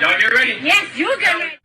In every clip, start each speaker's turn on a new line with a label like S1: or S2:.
S1: Y'all get ready?
S2: Yes, you get ready.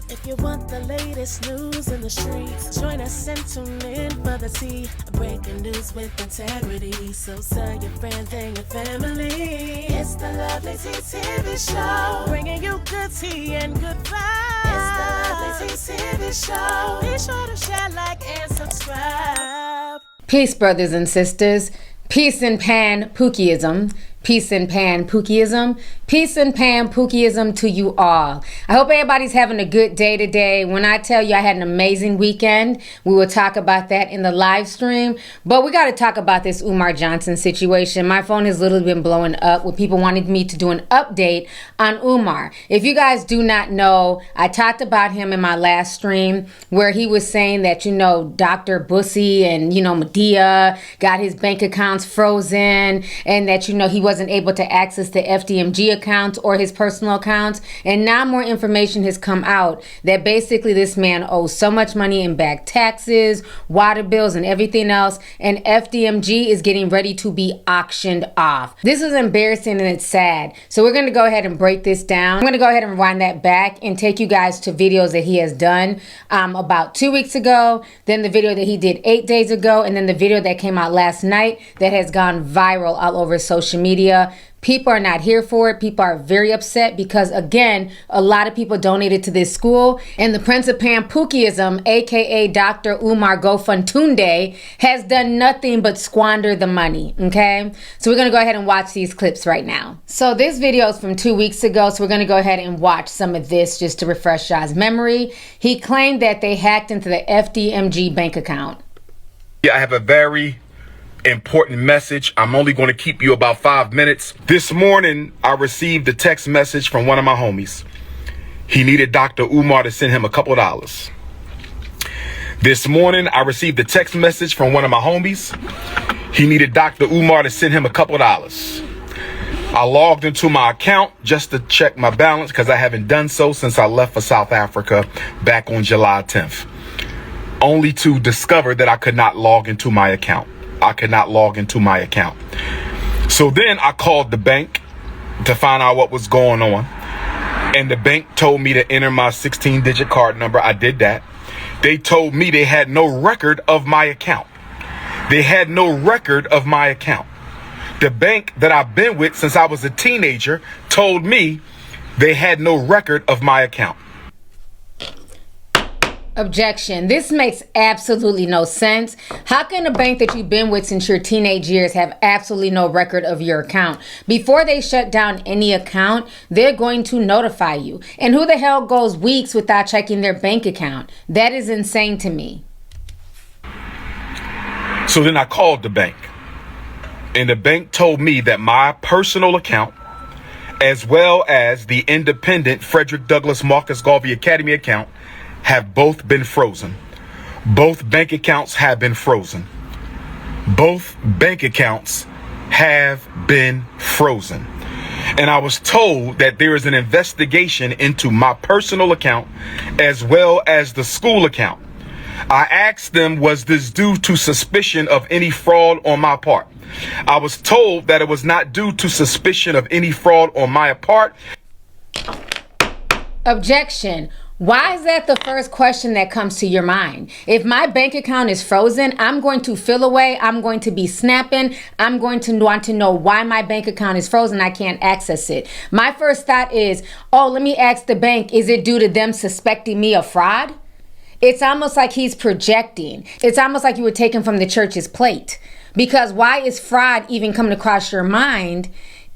S3: If you want the latest news in the streets, join us and tune in for the tea. Breaking news with integrity. So tell your friends and your family. It's the Lovelyti TV show, bringing you good tea and good vibes. It's the Lovelyti TV show. Be sure to share, like, and subscribe.
S4: Peace, brothers and sisters. Peace and pan-Pookieism. Peace and pan-Pookieism. Peace and pan-Pookieism to you all. I hope everybody's having a good day today. When I tell you I had an amazing weekend, we will talk about that in the live stream. But we got to talk about this Umar Johnson situation. My phone has literally been blowing up with people wanting me to do an update on Umar. If you guys do not know, I talked about him in my last stream where he was saying that, you know, Dr. Bussy and, you know, Medea got his bank accounts frozen and that, you know, he wasn't able to access the FDMG accounts or his personal accounts. And now more information has come out that basically this man owes so much money in back taxes, water bills, and everything else. And FDMG is getting ready to be auctioned off. This is embarrassing and it's sad. So we're going to go ahead and break this down. I'm going to go ahead and rewind that back and take you guys to videos that he has done about 2 weeks ago, then the video that he did 8 days ago, and then the video that came out last night that has gone viral all over social media. People are not here for it. People are very upset because, again, a lot of people donated to this school, and the Prince of pan-Pookieism, aka Dr. Umar GofundTunde, has done nothing but squander the money, okay? So we're gonna go ahead and watch these clips right now. So this video is from 2 weeks ago, so we're gonna go ahead and watch some of this just to refresh y'all's memory. He claimed that they hacked into the FDMG bank account.
S5: Yeah, I have a very important message. I'm only going to keep you about 5 minutes. This morning, I received a text message from one of my homies. He needed Dr. Umar to send him a couple dollars. This morning, I received a text message from one of my homies. He needed Dr. Umar to send him a couple dollars. I logged into my account just to check my balance because I haven't done so since I left for South Africa back on July 10th. Only to discover that I could not log into my account. I could not log into my account. So then I called the bank to find out what was going on. And the bank told me to enter my 16-digit card number. I did that. They told me they had no record of my account. They had no record of my account. The bank that I've been with since I was a teenager told me they had no record of my account.
S4: Objection. This makes absolutely no sense. How can a bank that you've been with since your teenage years have absolutely no record of your account? Before they shut down any account, they're going to notify you. And who the hell goes weeks without checking their bank account? That is insane to me.
S5: So then I called the bank. And the bank told me that my personal account, as well as the independent Frederick Douglass Marcus Garvey Academy account, have both been frozen. Both bank accounts have been frozen. Both bank accounts have been frozen. And I was told that there is an investigation into my personal account as well as the school account. I asked them, was this due to suspicion of any fraud on my part? I was told that it was not due to suspicion of any fraud on my part.
S4: Objection. Why is that the first question that comes to your mind? If my bank account is frozen, I'm going to feel away. I'm going to be snapping. I'm going to want to know why my bank account is frozen. I can't access it. My first thought is, oh, let me ask the bank, is it due to them suspecting me of fraud? It's almost like he's projecting. It's almost like you were taken from the church's plate. Because why is fraud even coming across your mind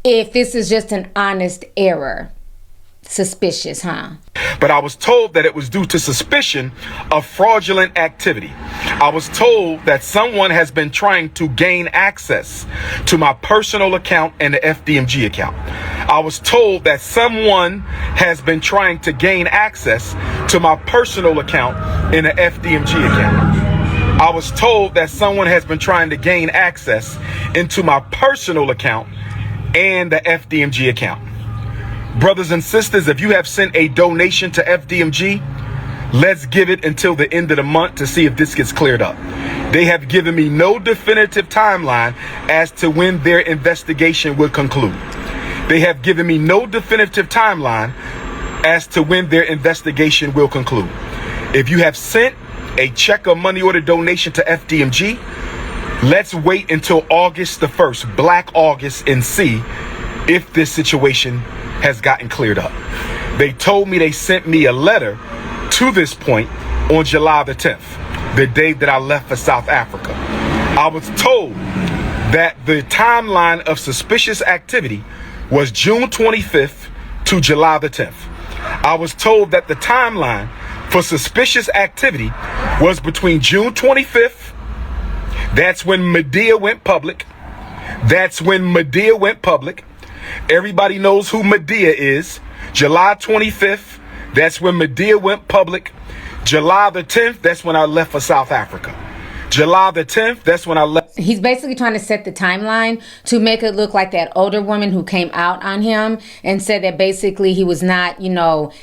S4: if this is just an honest error? Suspicious, huh?
S5: But I was told that it was due to suspicion of fraudulent activity. I was told that someone has been trying to gain access to my personal account and the FDMG account. I was told that someone has been trying to gain access to my personal account and the FDMG account. I was told that someone has been trying to gain access into my personal account and the FDMG account. Brothers and sisters, if you have sent a donation to FDMG, let's give it until the end of the month to see if this gets cleared up. They have given me no definitive timeline as to when their investigation will conclude. They have given me no definitive timeline as to when their investigation will conclude. If you have sent a check or money order donation to FDMG, let's wait until August the 1st, Black August, and see if this situation has gotten cleared up. They told me they sent me a letter to this point on July the 10th, the day that I left for South Africa. I was told that the timeline of suspicious activity was June 25th to July the 10th. I was told that the timeline for suspicious activity was between June 25th, that's when Medea went public. Everybody knows who Medea is. July 25th, that's when Medea went public. July the 10th, that's when I left for South Africa. July the 10th, that's when I left.
S4: He's basically trying to set the timeline to make it look like that older woman who came out on him and said that basically he was not,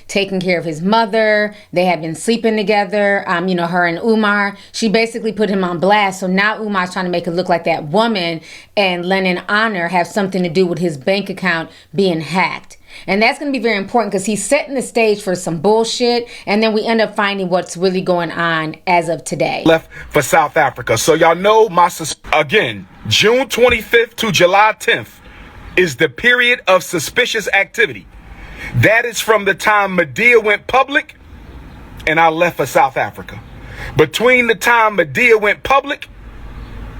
S4: taking care of his mother. They had been sleeping together, her and Umar. She basically put him on blast. So now Umar's trying to make it look like that woman and Lennon Honor have something to do with his bank account being hacked. And that's going to be very important because he's setting the stage for some bullshit. And then we end up finding what's really going on as of today.
S5: Left for South Africa. So y'all know again, June 25th to July 10th is the period of suspicious activity. That is from the time Medea went public and I left for South Africa. Between the time Medea went public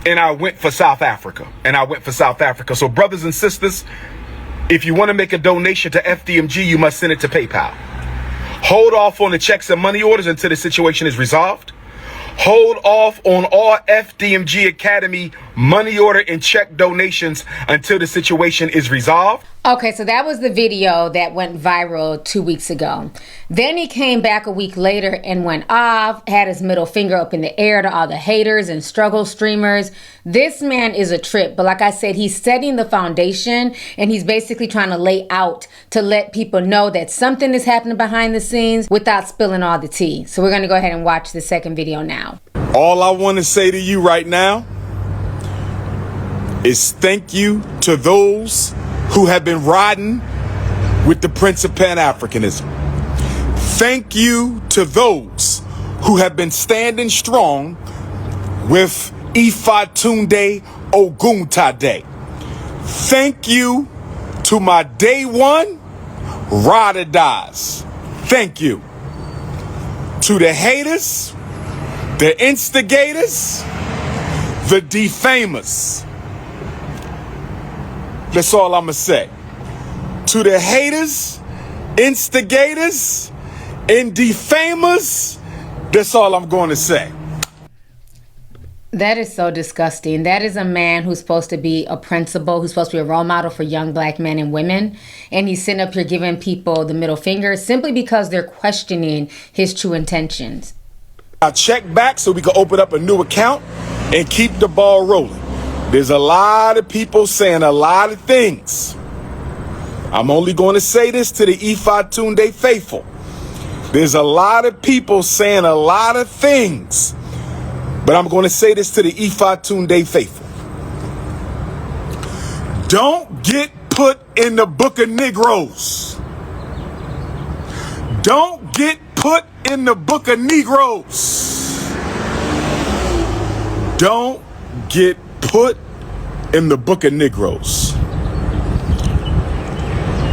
S5: and I went for South Africa. So brothers and sisters, if you want to make a donation to FDMG, you must send it to PayPal. Hold off on the checks and money orders until the situation is resolved. Hold off on all FDMG Academy money order and check donations until the situation is resolved.
S4: Okay, so that was the video that went viral 2 weeks ago. Then he came back a week later and went off, had his middle finger up in the air to all the haters and struggle streamers. This man is a trip, but like I said, he's setting the foundation and he's basically trying to lay out to let people know that something is happening behind the scenes without spilling all the tea. So we're going to go ahead and watch the second video now.
S5: All I want to say to you right now is thank you to those who have been riding with the Prince of Pan-Africanism. Thank you to those who have been standing strong with Ifatunde Oguntade. Thank you to my day one ride or dies. Thank you to the haters, the instigators, the defamers. That's all I'm going to say. To the haters, instigators, and defamers, that's all I'm going to say.
S4: That is so disgusting. That is a man who's supposed to be a principal, who's supposed to be a role model for young black men and women. And he's sitting up here giving people the middle finger simply because they're questioning his true intentions.
S5: I'll check back so we can open up a new account and keep the ball rolling. There's a lot of people saying a lot of things. I'm only going to say this to the Ifatunde faithful. There's a lot of people saying a lot of things. But I'm going to say this to the Ifatunde faithful. Don't get put in the book of Negroes. Don't get put in the book of Negroes. Don't get put in the book of Negroes.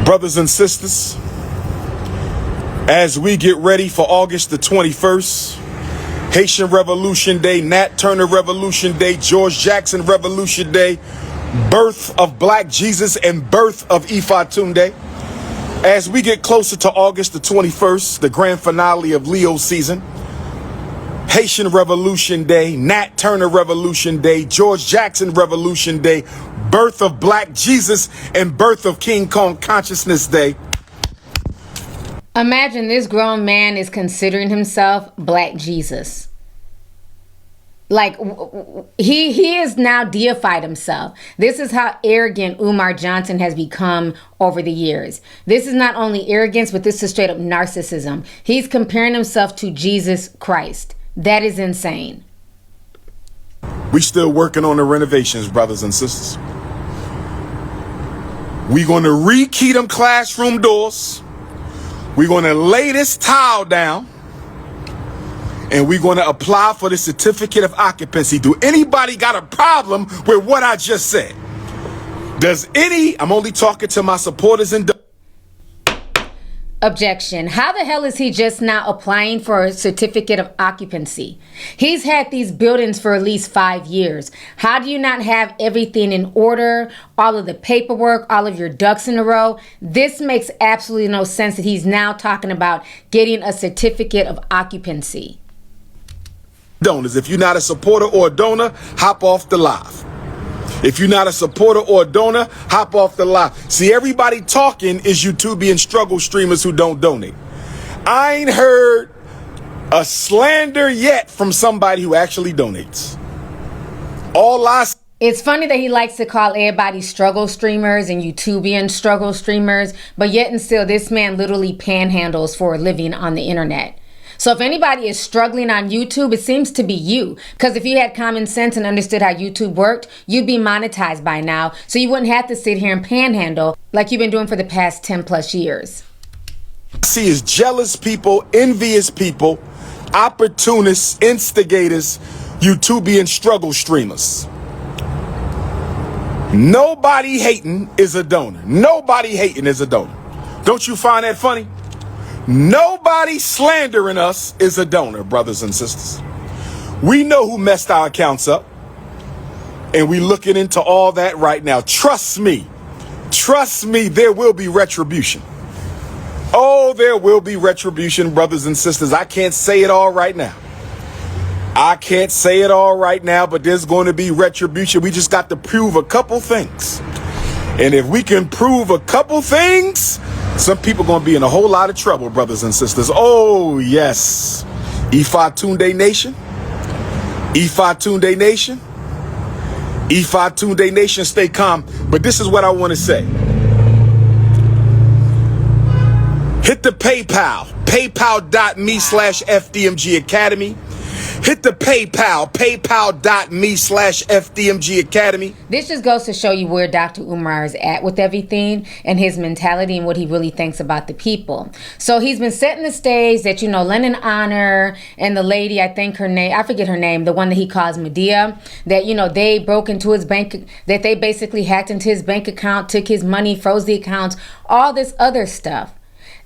S5: Brothers and sisters, as we get ready for August the 21st, Haitian Revolution Day, Nat Turner Revolution Day, George Jackson Revolution Day, birth of Black Jesus and birth of Ifatunde. As we get closer to August the 21st, the grand finale of Leo season, Haitian Revolution Day, Nat Turner Revolution Day, George Jackson Revolution Day, birth of Black Jesus and birth of King Kong Consciousness Day.
S4: Imagine this grown man is considering himself Black Jesus. Like, he is now deified himself. This is how arrogant Umar Johnson has become over the years. This is not only arrogance, but this is straight up narcissism. He's comparing himself to Jesus Christ. That is insane.
S5: We still working on the renovations, brothers and sisters. We're going to rekey them classroom doors. We're going to lay this tile down. And we're going to apply for the certificate of occupancy. Do anybody got a problem with what I just said? I'm only talking to my supporters and...
S4: Objection. How the hell is he just now applying for a certificate of occupancy? He's had these buildings for at least 5 years. How do you not have everything in order, all of the paperwork, all of your ducks in a row? This makes absolutely no sense that he's now talking about getting a certificate of occupancy.
S5: Donors, if you're not a supporter or a donor, hop off the live. If you're not a supporter or a donor, hop off the live. See, everybody talking is YouTubian struggle streamers who don't donate. I ain't heard a slander yet from somebody who actually donates.
S4: It's funny that he likes to call everybody struggle streamers and YouTubian struggle streamers, but yet and still this man literally panhandles for a living on the internet. So if anybody is struggling on YouTube, it seems to be you. Because if you had common sense and understood how YouTube worked, you'd be monetized by now. So you wouldn't have to sit here and panhandle like you've been doing for the past 10 plus years.
S5: I see is jealous people, envious people, opportunists, instigators, YouTubian struggle streamers. Nobody hating is a donor. Nobody hating is a donor. Don't you find that funny? Nobody slandering us is a donor, brothers and sisters. We know who messed our accounts up, and we looking into all that right now. Trust me, there will be retribution. Oh, there will be retribution, brothers and sisters. I can't say it all right now. But there's going to be retribution. We just got to prove a couple things. And if we can prove a couple things, some people going to be in a whole lot of trouble, brothers and sisters. Oh, yes. Ifatunde Nation. Ifatunde Nation, stay calm. But this is what I want to say. Hit the PayPal. PayPal.me/FDMG Academy. Hit the paypal.me/FDMG Academy.
S4: This just goes to show you where Dr. Umar is at with everything and his mentality and what he really thinks about the people. So he's been setting the stage that, Lennon Honor and the lady, I think her name, I forget her name, the one that he calls Medea, that, they broke into his bank, that they basically hacked into his bank account, took his money, froze the accounts, all this other stuff.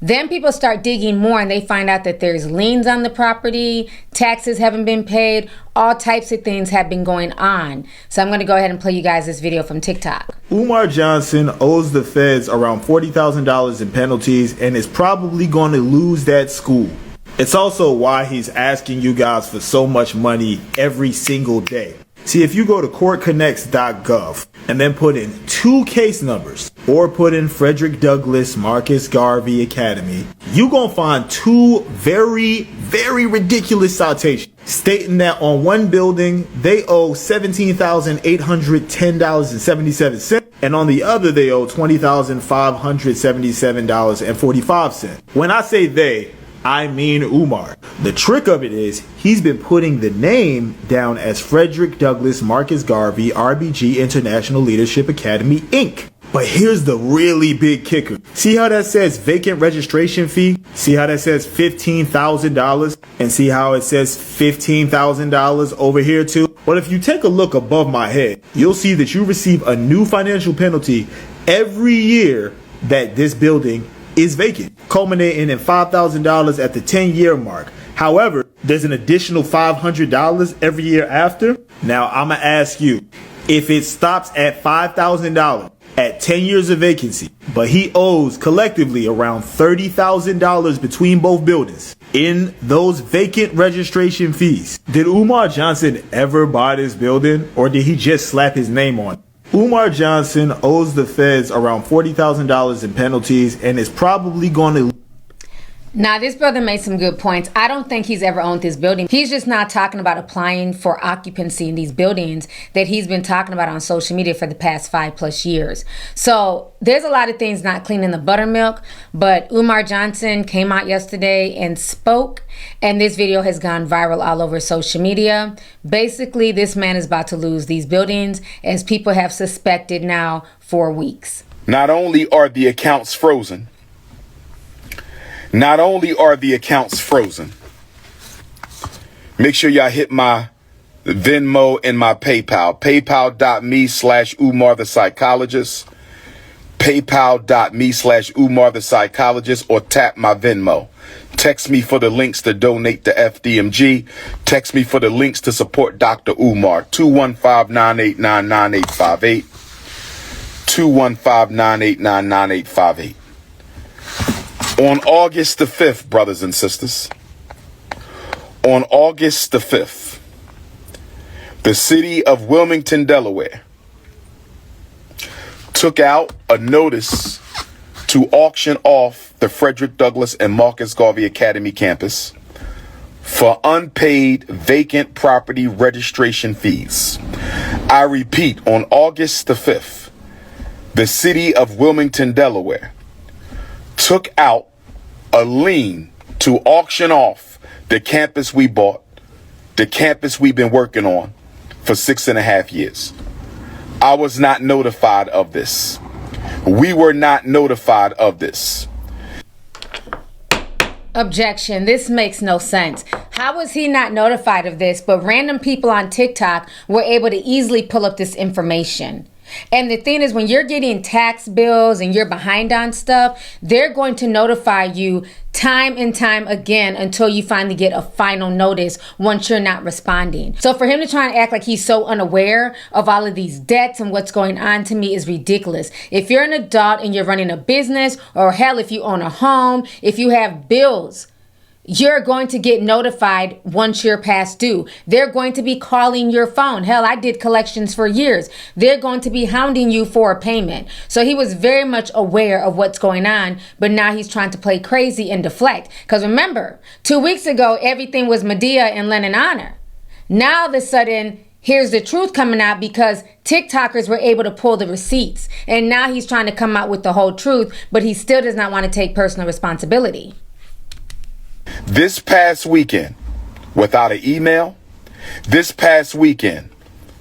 S4: Then people start digging more and they find out that there's liens on the property, taxes haven't been paid, all types of things have been going on. So I'm going to go ahead and play you guys this video from TikTok.
S1: Umar Johnson owes the feds around $40,000 in penalties and is probably going to lose that school. It's also why he's asking you guys for so much money every single day. See, if you go to courtconnects.gov and then put in 2 case numbers or put in Frederick Douglass Marcus Garvey Academy, you're going to find 2 very, very ridiculous citations stating that on one building they owe $17,810.77 and on the other they owe $20,577.45. When I say they, I mean Umar. The trick of it is he's been putting the name down as Frederick Douglass Marcus Garvey RBG International Leadership Academy Inc. But here's the really big kicker. See how that says vacant registration fee? See how that says $15,000? And see how it says $15,000 over here too? Well, if you take a look above my head, you'll see that you receive a new financial penalty every year that this building is vacant, culminating in $5,000 at the 10-year mark. However, there's an additional $500 every year after. Now, I'm going to ask you, if it stops at $5,000 at 10 years of vacancy, but he owes collectively around $30,000 between both buildings in those vacant registration fees, did Umar Johnson ever buy this building, or did he just slap his name on it? Umar Johnson owes the feds around $40,000 in penalties and is probably going to...
S4: Now, this brother made some good points. I don't think he's ever owned this building. He's just not talking about applying for occupancy in these buildings that he's been talking about on social media for the past 5+ years. So there's a lot of things not clean in the buttermilk, but Umar Johnson came out yesterday and spoke, and this video has gone viral all over social media. Basically, this man is about to lose these buildings, as people have suspected now for weeks.
S5: Not only are the accounts frozen, make sure y'all hit my Venmo and my PayPal. PayPal.me/Umar the Psychologist. PayPal.me/Umar the Psychologist, or tap my Venmo. Text me for the links to donate to FDMG. Text me for the links to support Dr. Umar. 215-989-9858. 215-989-9858. On August the 5th, brothers and sisters, on August the 5th, the city of Wilmington, Delaware, took out a notice to auction off the Frederick Douglass and Marcus Garvey Academy campus for unpaid vacant property registration fees. I repeat, on August the 5th, the city of Wilmington, Delaware, took out a lien to auction off the campus we bought, the campus we've been working on for 6.5 years. I was not notified of this. We were not notified of this.
S4: Objection. This makes no sense. How was he not notified of this, but random people on TikTok were able to easily pull up this information? And the thing is, when you're getting tax bills and you're behind on stuff, they're going to notify you time and time again until you finally get a final notice once you're not responding. So for him to try and act like he's so unaware of all of these debts and what's going on, to me, is ridiculous. If you're an adult and you're running a business, or hell, if you own a home, if you have bills, you're going to get notified once you're past due. They're going to be calling your phone. Hell, I did collections for years. They're going to be hounding you for a payment. So he was very much aware of what's going on, but now he's trying to play crazy and deflect. Because remember, 2 weeks ago, everything was Medea and Len in honor. Now, all of a sudden, here's the truth coming out because TikTokers were able to pull the receipts. And now he's trying to come out with the whole truth, but he still does not want to take personal responsibility.
S5: This past weekend, without an email, this past weekend,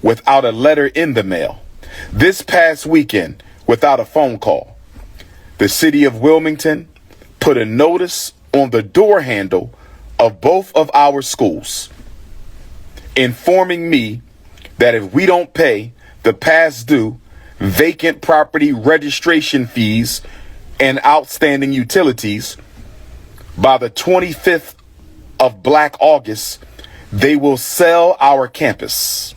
S5: without a letter in the mail, this past weekend, without a phone call, the city of Wilmington put a notice on the door handle of both of our schools, informing me that if we don't pay the past due vacant property registration fees and outstanding utilities by the 25th of Black August, they will sell our campus.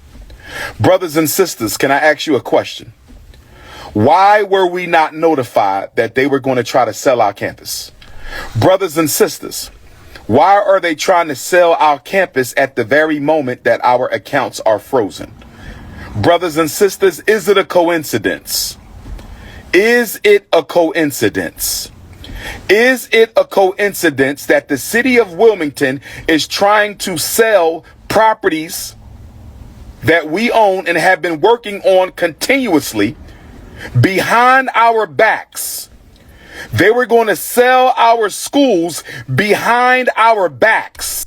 S5: Brothers and sisters, can I ask you a question? Why were we not notified that they were going to try to sell our campus? Brothers and sisters, why are they trying to sell our campus at the very moment that our accounts are frozen? Brothers and sisters, is it a coincidence? Is it a coincidence? Is it a coincidence that the city of Wilmington is trying to sell properties that we own and have been working on continuously behind our backs? They were going to sell our schools behind our backs.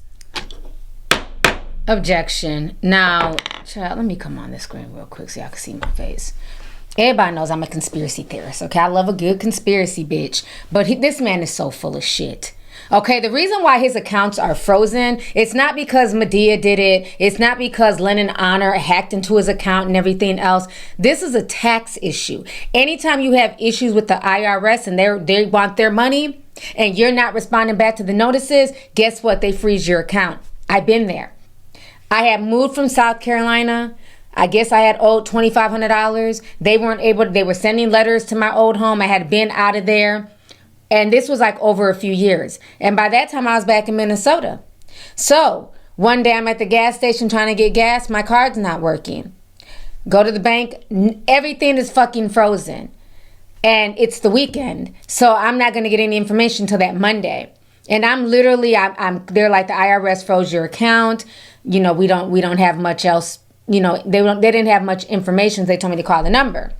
S4: Objection. Now, child, let me come on this screen real quick so y'all can see my face. Everybody knows I'm a conspiracy theorist, okay? I love a good conspiracy, bitch. But this man is so full of shit. Okay, the reason why his accounts are frozen, it's not because Medea did it. It's not because Lennon Honor hacked into his account and everything else. This is a tax issue. Anytime you have issues with the IRS and they want their money and you're not responding back to the notices, guess what? They freeze your account. I've been there. I had moved from South Carolina. I guess I had owed $2,500. They weren't able to, they were sending letters to my old home. I had been out of there. And this was like over a few years. And by that time I was back in Minnesota. So one day I'm at the gas station trying to get gas. My card's not working. Go to the bank. Everything is fucking frozen. And it's the weekend. So I'm not going to get any information till that Monday. And I'm literally, they're like, the IRS froze your account. You know, we don't have much else. You know, they didn't have much information. So they told me to call the number.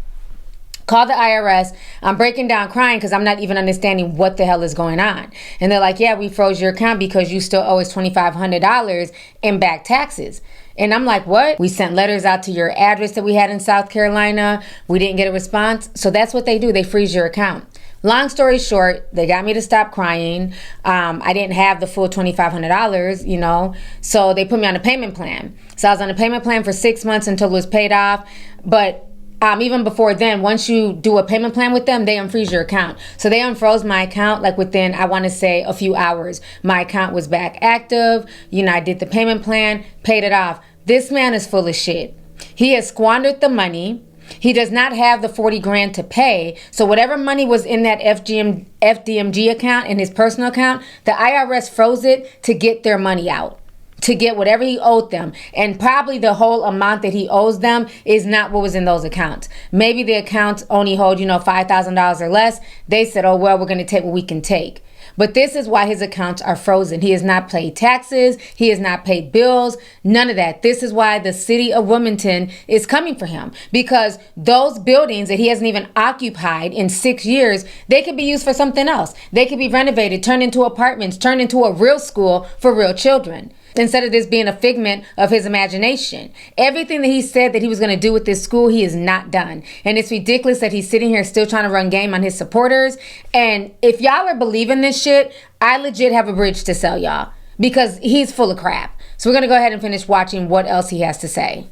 S4: Call the IRS. I'm breaking down crying because I'm not even understanding what the hell is going on. And they're like, yeah, we froze your account because you still owe us $2,500 in back taxes. And I'm like, what? We sent letters out to your address that we had in South Carolina. We didn't get a response. So that's what they do. They freeze your account. Long story short, they got me to stop crying. I didn't have the full $2,500, you know, so they put me on a payment plan. So I was on a payment plan for 6 months until it was paid off. But even before then, once you do a payment plan with them, they unfreeze your account. So they unfroze my account like within, I want to say, a few hours. My account was back active. You know, I did the payment plan, paid it off. This man is full of shit. He has squandered the money. He does not have the 40 grand to pay. So whatever money was in that FDMG account, in his personal account, the IRS froze it to get their money out, to get whatever he owed them. And probably the whole amount that he owes them is not what was in those accounts. Maybe the accounts only hold, you know, $5,000 or less. They said, oh, well, we're going to take what we can take. But this is why his accounts are frozen. He has not paid taxes. He has not paid bills. None of that. This is why the city of Wilmington is coming for him. Because those buildings that he hasn't even occupied in 6 years, they could be used for something else. They could be renovated, turned into apartments, turned into a real school for real children, instead of this being a figment of his imagination. Everything that he said that he was going to do with this school, he has not done. And it's ridiculous that he's sitting here still trying to run game on his supporters. And if y'all are believing this shit, I legit have a bridge to sell y'all, because he's full of crap. So we're going to go ahead and finish watching what else he has to say.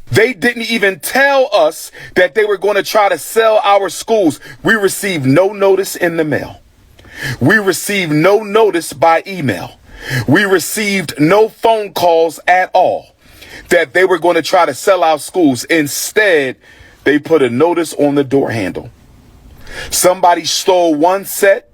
S5: They didn't even tell us that they were going to try to sell our schools. We received no notice in the mail. We received no notice by email. We received no phone calls at all that they were going to try to sell our schools. Instead, they put a notice on the door handle. Somebody stole one set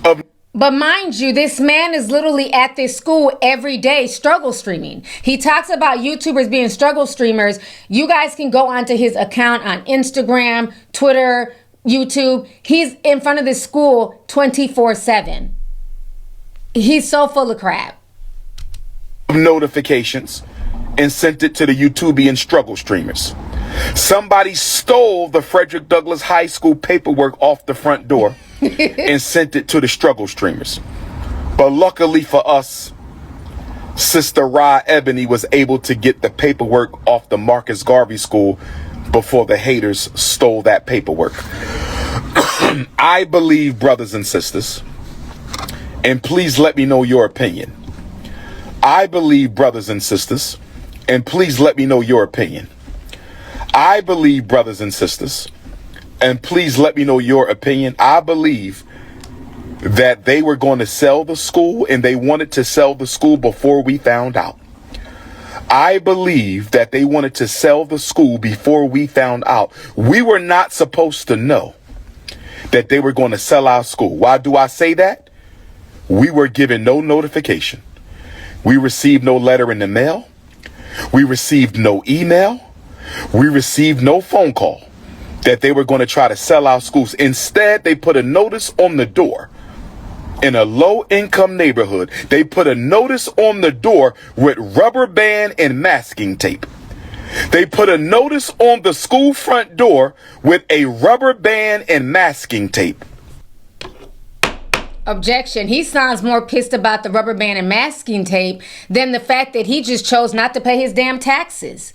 S5: of...
S4: But mind you, this man is literally at this school every day struggle streaming. He talks about YouTubers being struggle streamers. You guys can go onto his account on Instagram, Twitter, YouTube. He's in front of this school 24/7. He's so full of crap.
S5: Notifications and sent it to the YouTubian struggle streamers. Somebody stole the Frederick Douglass High School paperwork off the front door and sent it to the struggle streamers. But luckily for us, Sister Ra Ebony was able to get the paperwork off the Marcus Garvey School before the haters stole that paperwork. I believe, brothers and sisters, and please let me know your opinion. I believe, brothers and sisters, and please let me know your opinion. I believe, brothers and sisters, and please let me know your opinion. I believe that they were going to sell the school, and they wanted to sell the school before we found out. I believe that they wanted to sell the school before we found out. We were not supposed to know that they were going to sell our school. Why do I say that? We were given no notification. We received no letter in the mail. We received no email. We received no phone call that they were going to try to sell our schools. Instead, they put a notice on the door. In a low-income neighborhood, they put a notice on the door with rubber band and masking tape. They put a notice on the school front door with a rubber band and masking tape.
S4: Objection. He sounds more pissed about the rubber band and masking tape than the fact that he just chose not to pay his damn taxes.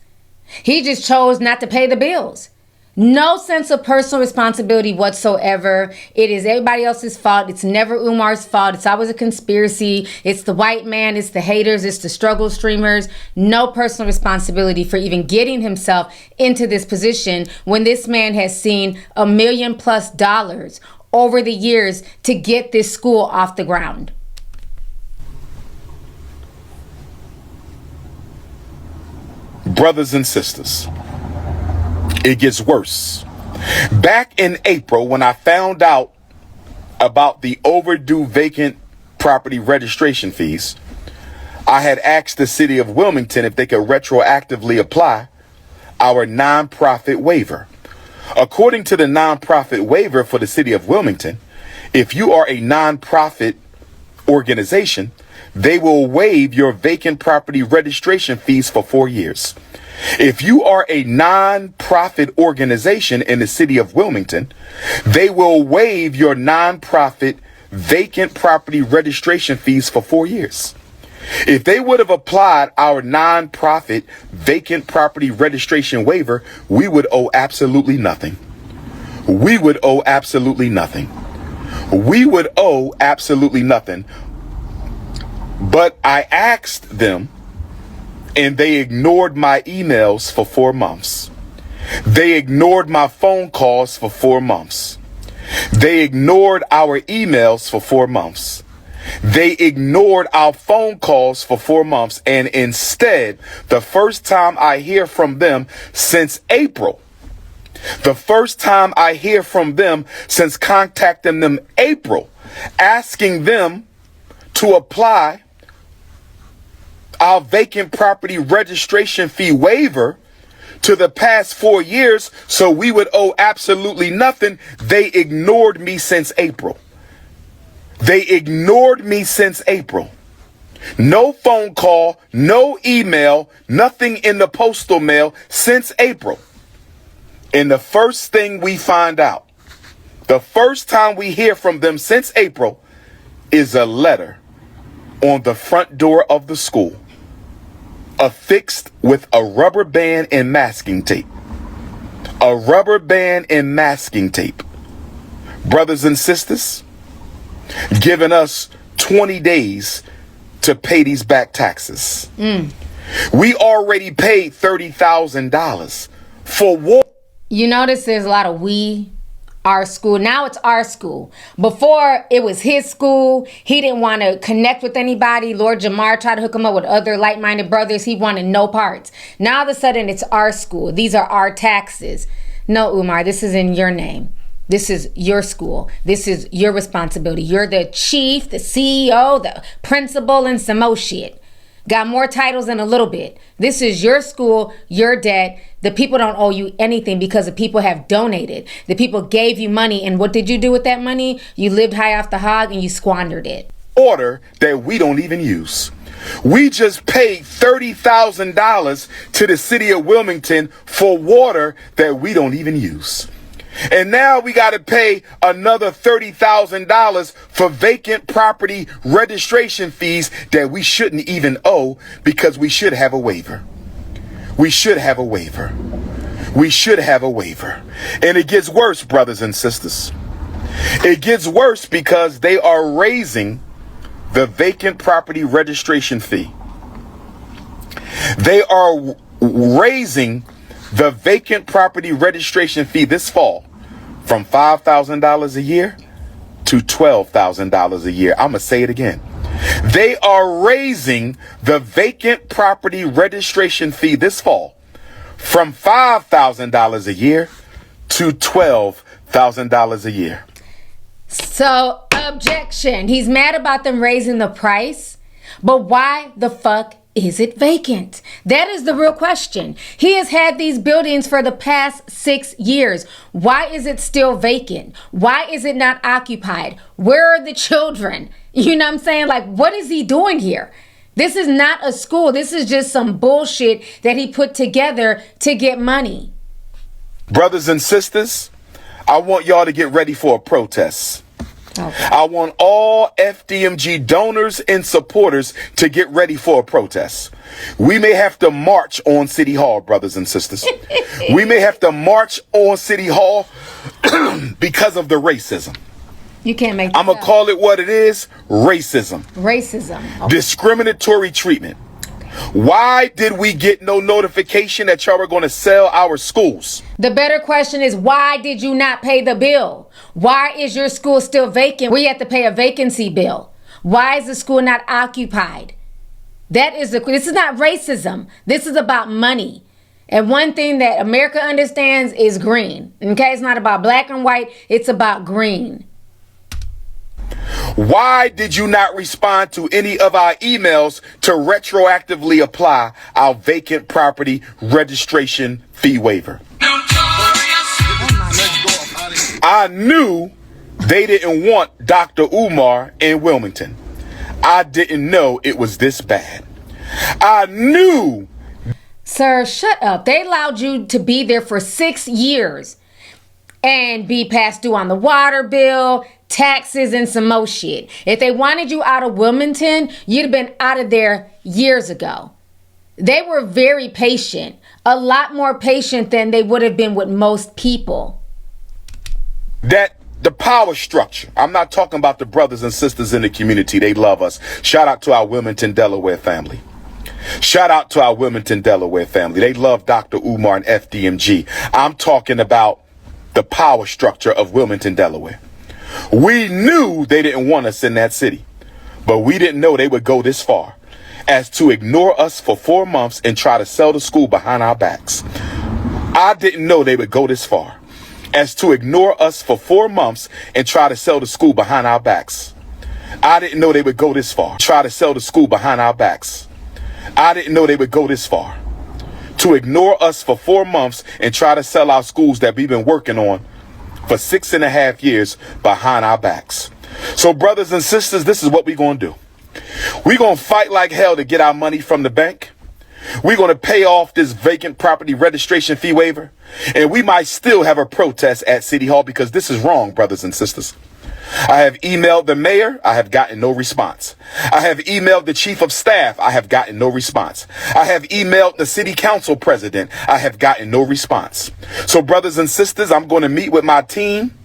S4: He just chose not to pay the bills. No sense of personal responsibility whatsoever. It is everybody else's fault. It's never Umar's fault. It's always a conspiracy. It's the white man. It's the haters. It's the struggle streamers. No personal responsibility for even getting himself into this position when this man has seen $1 million+ over the years to get this school off the ground.
S5: Brothers and sisters, it gets worse. Back in April, when I found out about the overdue vacant property registration fees, I had asked the city of Wilmington if they could retroactively apply our nonprofit waiver. According to the nonprofit waiver for the city of Wilmington, if you are a nonprofit organization, they will waive your vacant property registration fees for 4 years. If you are a non-profit organization in the city of Wilmington, they will waive your non-profit vacant property registration fees for 4 years. If they would have applied our non-profit vacant property registration waiver, we would owe absolutely nothing. We would owe absolutely nothing. We would owe absolutely nothing. But I asked them, and they ignored my emails for 4 months. They ignored my phone calls for 4 months. They ignored our emails for 4 months. They ignored our phone calls for 4 months. And instead, the first time I hear from them since April, the first time I hear from them since contacting them April, asking them to apply our vacant property registration fee waiver to the past 4 years so we would owe absolutely nothing, they ignored me since April. They ignored me since April. No phone call, no email, nothing in the postal mail since April. And the first thing we find out, the first time we hear from them since April, is a letter on the front door of the school, affixed with a rubber band and masking tape. A rubber band and masking tape. Brothers and sisters, giving us 20 days to pay these back taxes. We already paid $30,000 for what?
S4: You notice there's a lot of we, our school. Now it's our school. Before, it was his school. He didn't want to connect with anybody. Lord Jamar tried to hook him up with other like-minded brothers. He wanted no parts. Now, all of a sudden, it's our school. These are our taxes. No, Umar, this is in your name. This is your school. This is your responsibility. You're the chief, the CEO, the principal, and some more shit. Got more titles in a little bit. This is your school, your debt. The people don't owe you anything because the people have donated. The people gave you money, and what did you do with that money? You lived high off the hog and you squandered it.
S5: Order that we don't even use. We just paid $30,000 to the city of Wilmington for water that we don't even use. And now we got to pay another $30,000 for vacant property registration fees that we shouldn't even owe because we should have a waiver. We should have a waiver. We should have a waiver. And it gets worse, brothers and sisters. It gets worse because they are raising the vacant property registration fee. They are raising the vacant property registration fee this fall from $5,000 a year to $12,000 a year. I'm going to say it again. They are raising the vacant property registration fee this fall from $5,000 a year to $12,000 a year.
S4: So, objection. He's mad about them raising the price, but why the fuck is it vacant? That is the real question. He has had these buildings for the past 6 years. Why is it still vacant? Why is it not occupied? Where are the children? You know what I'm saying? Like, what is he doing here? This is not a school. This is just some bullshit that he put together to get money.
S5: Brothers and sisters, I want y'all to get ready for a protest. Okay. I want all FDMG donors and supporters to get ready for a protest. We may have to march on City Hall, brothers and sisters. We may have to march on City Hall because of the racism.
S4: You can't make that
S5: I'm going to call it what it is, racism.
S4: Racism. Okay.
S5: Discriminatory treatment. Why did we get no notification that y'all were going to sell our schools?
S4: The better question is, why did you not pay the bill? Why is your school still vacant? We have to pay a vacancy bill. Why is the school not occupied? This is not racism. This is about money. And one thing that America understands is green. Okay, it's not about black and white. It's about green.
S5: Why did you not respond to any of our emails to retroactively apply our vacant property registration fee waiver? I knew they didn't want Dr. Umar in Wilmington. I didn't know it was this bad. I knew.
S4: Sir, shut up. They allowed you to be there for 6 years and be past due on the water bill, taxes, and some more shit. If they wanted you out of Wilmington, you'd have been out of there years ago. They were very patient, a lot more patient than they would have been with most people.
S5: That the power structure. I'm not talking about the brothers and sisters in the community. They love us. Shout out to our Wilmington, Delaware family. Shout out to our Wilmington, Delaware family. They love Dr. Umar and FDMG. I'm talking about the power structure of Wilmington, Delaware. We knew they didn't want us in that city, but we didn't know they would go this far as to ignore us for 4 months and try to sell the school behind our backs. I didn't know they would go this far as to ignore us for 4 months and try to sell the school behind our backs. I didn't know they would go this far. Try to sell the school behind our backs. I didn't know they would go this far to ignore us for 4 months and try to sell our schools that we've been working on for 6.5 years behind our backs. So brothers and sisters, this is what we're going to do. We're going to fight like hell to get our money from the bank. We're going to pay off this vacant property registration fee waiver. And we might still have a protest at City Hall because this is wrong, brothers and sisters. I have emailed the mayor. I have gotten no response. I have emailed the chief of staff. I have gotten no response. I have emailed the city council president. I have gotten no response. So brothers and sisters, I'm going to meet with my team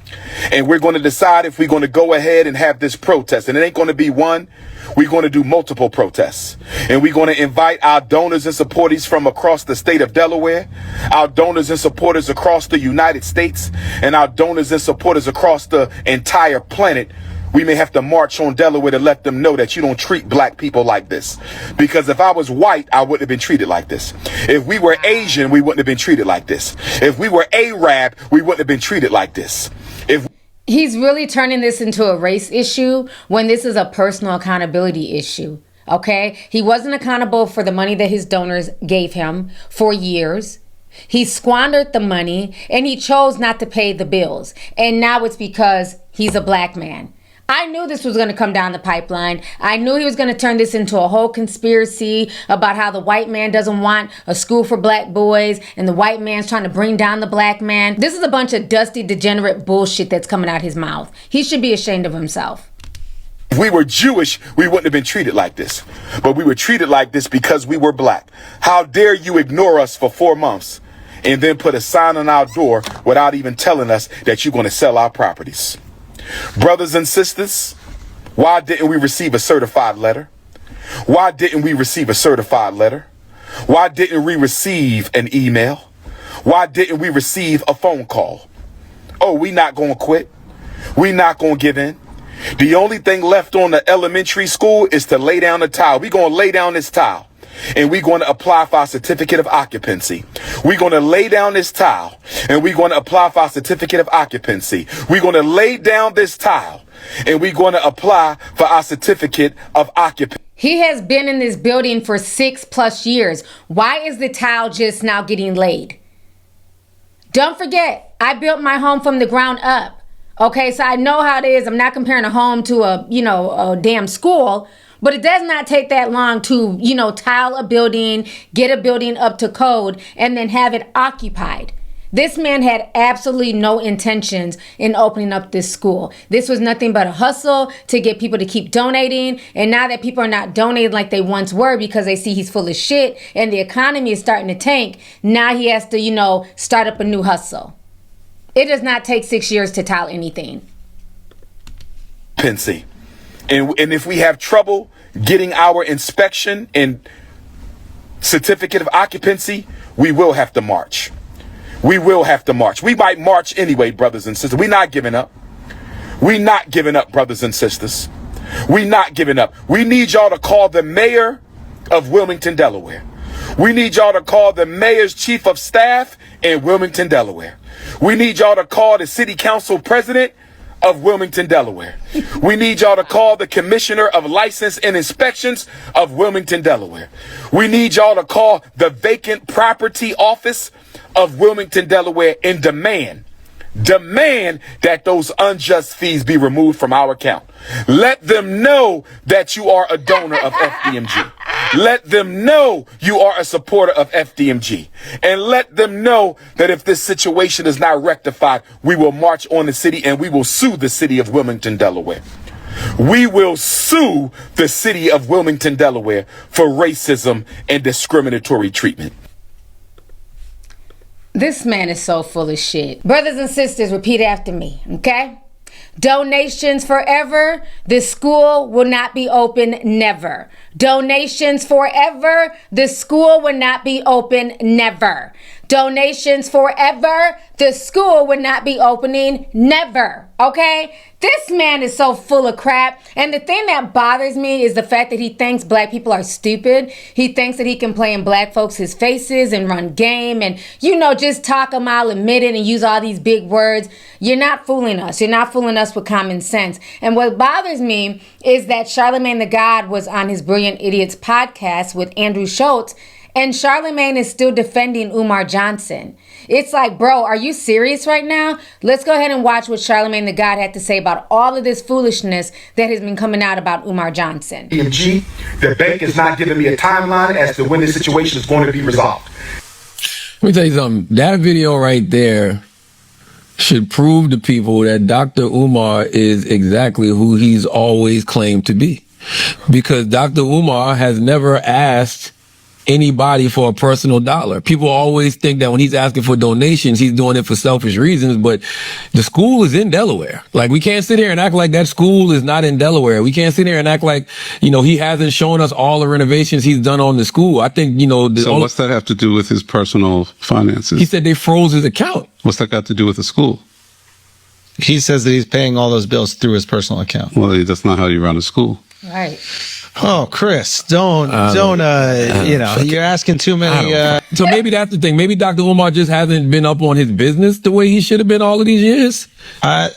S5: and we're going to decide if we're going to go ahead and have this protest. And it ain't going to be one. We're going to do multiple protests, and we're going to invite our donors and supporters from across the state of Delaware, our donors and supporters across the United States, and our donors and supporters across the entire planet. We may have to march on Delaware to let them know that you don't treat black people like this. Because if I was white, I wouldn't have been treated like this. If we were Asian, we wouldn't have been treated like this. If we were Arab, we wouldn't have been treated like this.
S4: He's really turning this into a race issue when this is a personal accountability issue. Okay? He wasn't accountable for the money that his donors gave him for years. He squandered the money and he chose not to pay the bills. And now it's because he's a black man. I knew this was going to come down the pipeline. I knew he was going to turn this into a whole conspiracy about how the white man doesn't want a school for black boys and the white man's trying to bring down the black man. This is a bunch of dusty, degenerate bullshit that's coming out his mouth. He should be ashamed of himself.
S5: If we were Jewish, we wouldn't have been treated like this. But we were treated like this because we were black. How dare you ignore us for 4 months and then put a sign on our door without even telling us that you're going to sell our properties? Brothers and sisters, why didn't we receive a certified letter? Why didn't we receive a certified letter? Why didn't we receive an email? Why didn't we receive a phone call? Oh, we not going to quit. We not going to give in. The only thing left on the elementary school is to lay down the tile. We're going to lay down this tile. And we're going to apply for our certificate of occupancy. We're going to lay down this tile and we're going to apply for our certificate of occupancy. We're going to lay down this tile and we're going to apply for our certificate of occupancy.
S4: He has been in this building for 6+ years. Why is the tile just now getting laid? Don't forget, I built my home from the ground up. Okay, so I know how it is. I'm not comparing a home to a damn school. But it does not take that long to, tile a building, get a building up to code, and then have it occupied. This man had absolutely no intentions in opening up this school. This was nothing but a hustle to get people to keep donating. And now that people are not donating like they once were because they see he's full of shit and the economy is starting to tank, now he has to, start up a new hustle. It does not take 6 years to tile anything.
S5: Pensy. And if we have trouble getting our inspection and certificate of occupancy, we will have to march. We will have to march. We might march anyway, brothers and sisters. We're not giving up. We're not giving up, brothers and sisters. We're not giving up. We need y'all to call the mayor of Wilmington, Delaware. We need y'all to call the mayor's chief of staff in Wilmington, Delaware. We need y'all to call the city council president of Wilmington, Delaware. We need y'all to call the commissioner of license and inspections of Wilmington, Delaware. We need y'all to call the vacant property office of Wilmington, Delaware and demand Demand that those unjust fees be removed from our account. Let them know that you are a donor of FDMG. Let them know you are a supporter of FDMG. And let them know that if this situation is not rectified, we will march on the city and we will sue the city of Wilmington, Delaware. We will sue the city of Wilmington, Delaware for racism and discriminatory treatment.
S4: This man is so full of shit. Brothers and sisters, repeat after me, okay? Donations forever. The school will not be open, never. Donations forever. The school will not be open, never. Donations forever. The school will not be opening, never. Okay? This man is so full of crap. And the thing that bothers me is the fact that he thinks black people are stupid. He thinks that he can play in black folks' faces and run game and, you know, just talk a mile a minute and use all these big words. You're not fooling us. You're not fooling us with common sense. And what bothers me is that Charlamagne the God was on his Brilliant Idiots podcast with Andrew Schultz, and Charlamagne is still defending Umar Johnson. It's like, bro, are you serious right now? Let's go ahead and watch what Charlamagne the God had to say about all of this foolishness that has been coming out about Umar Johnson.
S5: FDMG, the bank is not giving me a timeline as to when this situation is going to be resolved.
S2: Let me tell you something. That video right there should prove to people that Dr. Umar is exactly who he's always claimed to be. Because Dr. Umar has never asked anybody for a personal dollar. People always think that when he's asking for donations, he's doing it for selfish reasons, but the school is in Delaware. Like, we can't sit here and act like that school is not in Delaware. We can't sit here and act like, you know, he hasn't shown us all the renovations he's done on the school. I think, you know...
S6: So what's that have to do with his personal finances?
S2: He said they froze his account.
S6: What's that got to do with the school?
S7: He says that he's paying all those bills through his personal account.
S6: Well, that's not how you run a school.
S4: Right.
S7: Oh, Chris, don't, you know, you're asking too many.
S2: So maybe that's the thing. Maybe Dr. Umar just hasn't been up on his business the way he should have been all of these years.
S4: I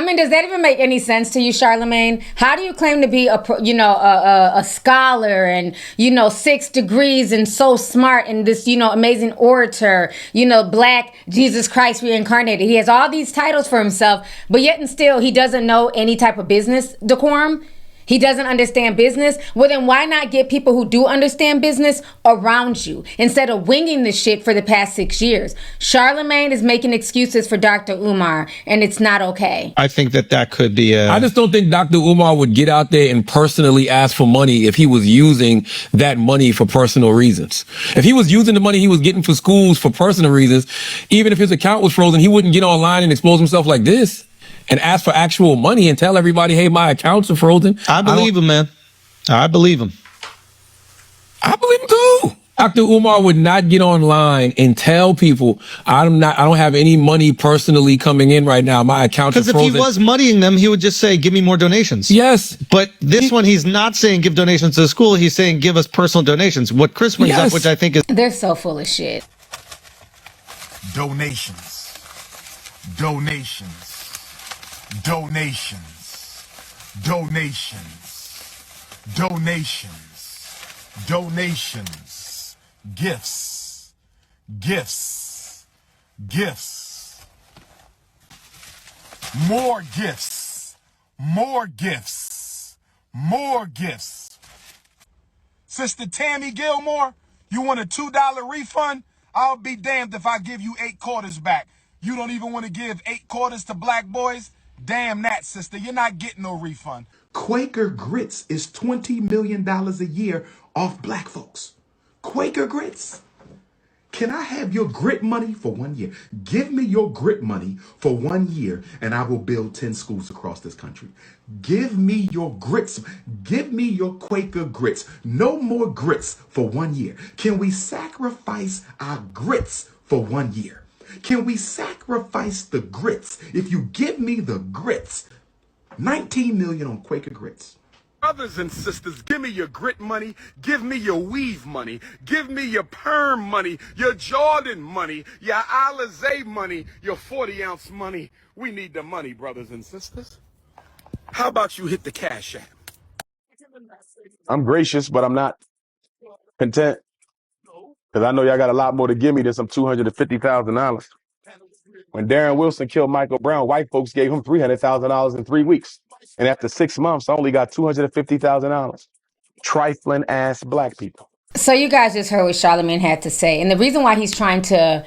S4: mean, does that even make any sense to you, Charlamagne? How do you claim to be a scholar and, 6 degrees and so smart and this, amazing orator, Black Jesus Christ reincarnated? He has all these titles for himself, but yet and still he doesn't know any type of business decorum. He doesn't understand business. Well, then why not get people who do understand business around you instead of winging this shit for the past 6 years? Charlamagne is making excuses for Dr. Umar, and it's not okay.
S7: I think that could be
S2: I just don't think Dr. Umar would get out there and personally ask for money if he was using that money for personal reasons. If he was using the money he was getting for schools for personal reasons, even if his account was frozen, he wouldn't get online and expose himself like this and ask for actual money and tell everybody, hey, my accounts are frozen.
S7: I believe him, man. I believe him.
S2: I believe him too. Dr. Umar would not get online and tell people, I don't have any money personally coming in right now. My accounts are frozen.
S7: Because if he was moneying them, he would just say, give me more donations.
S2: Yes.
S7: But this one, he's not saying give donations to the school. He's saying give us personal donations. What Chris brings up, which I think is...
S4: They're so full of shit.
S8: Donations. Donations. Donations, donations, donations, donations, gifts, gifts, gifts, more gifts, more gifts, more gifts. Sister Tammy Gilmore, you want a $2 refund? I'll be damned if I give you 8 quarters back. You don't even want to give 8 quarters to black boys? Damn that, sister. You're not getting no refund.
S9: Quaker Grits is $20 million a year off black folks. Quaker Grits. Can I have your grit money for 1 year? Give me your grit money for 1 year and I will build 10 schools across this country. Give me your grits. Give me your Quaker Grits. No more grits for 1 year. Can we sacrifice our grits for 1 year? Can we sacrifice the grits? If you give me the grits, 19 million on Quaker Grits.
S5: Brothers and sisters, give me your grit money, give me your weave money, give me your perm money, your Jordan money, your Alizé money, your 40-ounce money. We need the money, brothers and sisters. How about you hit the Cash App? I'm gracious, but I'm not content. Because I know y'all got a lot more to give me than some $250,000.
S10: When Darren Wilson killed Michael Brown, white folks gave him $300,000 in 3 weeks. And after 6 months, I only got $250,000. Trifling ass black people.
S4: So you guys just heard what Charlamagne had to say. And the reason why he's trying to,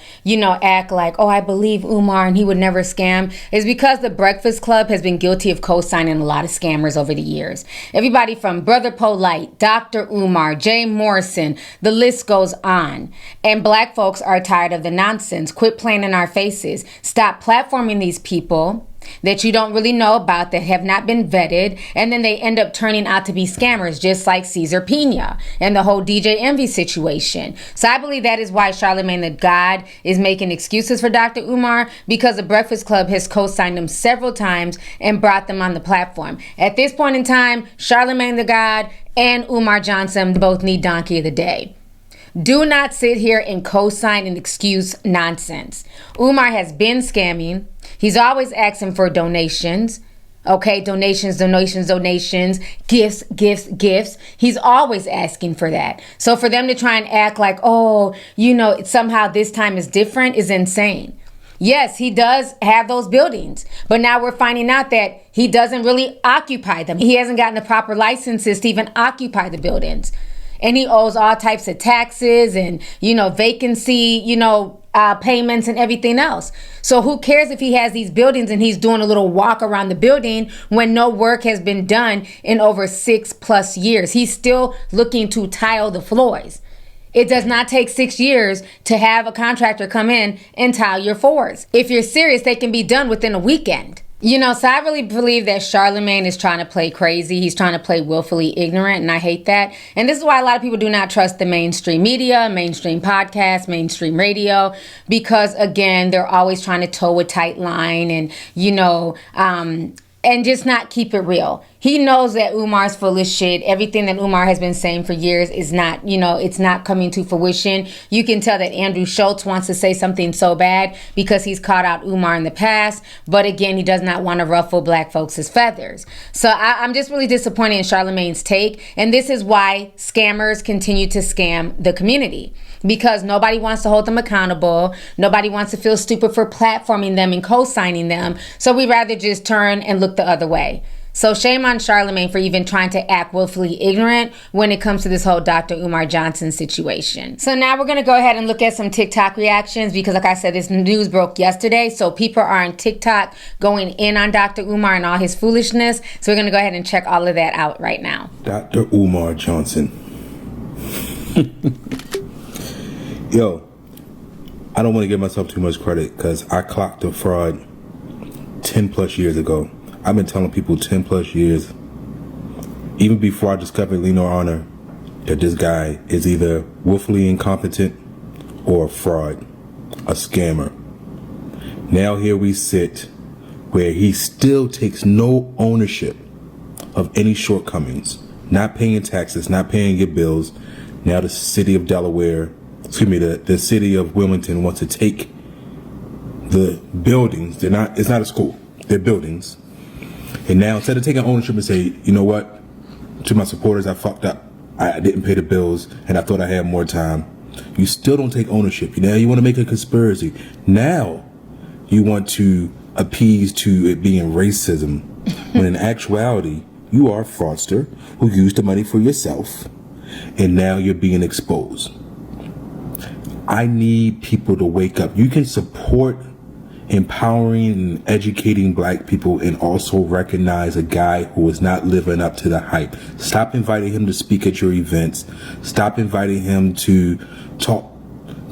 S4: act like, oh, I believe Umar and he would never scam is because the Breakfast Club has been guilty of co-signing a lot of scammers over the years. Everybody from Brother Polite, Dr. Umar, Jay Morrison, the list goes on. And black folks are tired of the nonsense. Quit playing in our faces. Stop platforming these people that you don't really know about, that have not been vetted, and then they end up turning out to be scammers, just like Cesar Pena and the whole DJ Envy situation. So I believe that is why Charlamagne the God is making excuses for Dr. Umar, because the Breakfast Club has co-signed them several times and brought them on the platform. At this point in time, Charlamagne the God and Umar Johnson both need Donkey of the Day. Do not sit here and co-sign and excuse nonsense. Umar has been scamming. He's always asking for donations. Okay, donations, gifts. He's always asking for that. So for them to try and act like, somehow this time is different is insane. Yes, he does have those buildings, but now we're finding out that he doesn't really occupy them. He hasn't gotten the proper licenses to even occupy the buildings. And he owes all types of taxes and, vacancy, payments and everything else. So who cares if he has these buildings and he's doing a little walk around the building when no work has been done in over 6+ years? He's still looking to tile the floors. It does not take 6 years to have a contractor come in and tile your floors. If you're serious, they can be done within a weekend. So I really believe that Charlamagne is trying to play crazy. He's trying to play willfully ignorant, and I hate that. And this is why a lot of people do not trust the mainstream media, mainstream podcasts, mainstream radio, because, again, they're always trying to toe a tight line and, and just not keep it real. He knows that Umar's full of shit. Everything that Umar has been saying for years is not, it's not coming to fruition. You can tell that Andrew Schultz wants to say something so bad because he's caught out Umar in the past. But again, he does not want to ruffle black folks' feathers. So I'm just really disappointed in Charlamagne's take. And this is why scammers continue to scam the community. Because nobody wants to hold them accountable. Nobody wants to feel stupid for platforming them and co-signing them. So we'd rather just turn and look the other way. So shame on Charlamagne for even trying to act willfully ignorant when it comes to this whole Dr. Umar Johnson situation. So now we're going to go ahead and look at some TikTok reactions because, like I said, this news broke yesterday. So people are on TikTok going in on Dr. Umar and all his foolishness. So we're going to go ahead and check all of that out right now.
S11: Dr. Umar Johnson. Yo, I don't want to give myself too much credit because I clocked the fraud 10+ years ago. I've been telling people 10+ years, even before I discovered Leonor Honor, that this guy is either willfully incompetent or a fraud, a scammer. Now here we sit where he still takes no ownership of any shortcomings, not paying taxes, not paying your bills. Now the city of Delaware, the city of Wilmington wants to take the buildings. It's not a school, they're buildings. And now instead of taking ownership and say, you know what, to my supporters, I fucked up. I didn't pay the bills and I thought I had more time. You still don't take ownership. Now you want to make a conspiracy. Now you want to appease to it being racism when in actuality you are a fraudster who used the money for yourself and now you're being exposed. I need people to wake up. You can support empowering and educating black people and also recognize a guy who is not living up to the hype. Stop inviting him to speak at your events. Stop inviting him to talk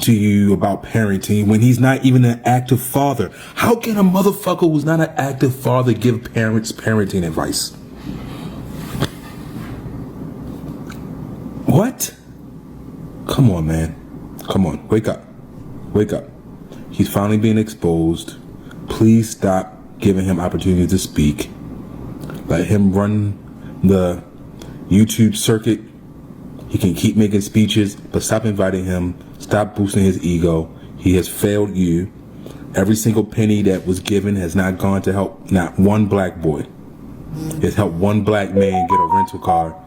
S11: to you about parenting when he's not even an active father. How can a motherfucker who's not an active father give parents parenting advice? What? Come on, man. Come on, wake up. Wake up. He's finally being exposed. Please stop giving him opportunity to speak. Let him run the YouTube circuit. He can keep making speeches, but stop inviting him. Stop boosting his ego. He has failed you. Every single penny that was given has not gone to help not one black boy. It's helped one black man get a rental car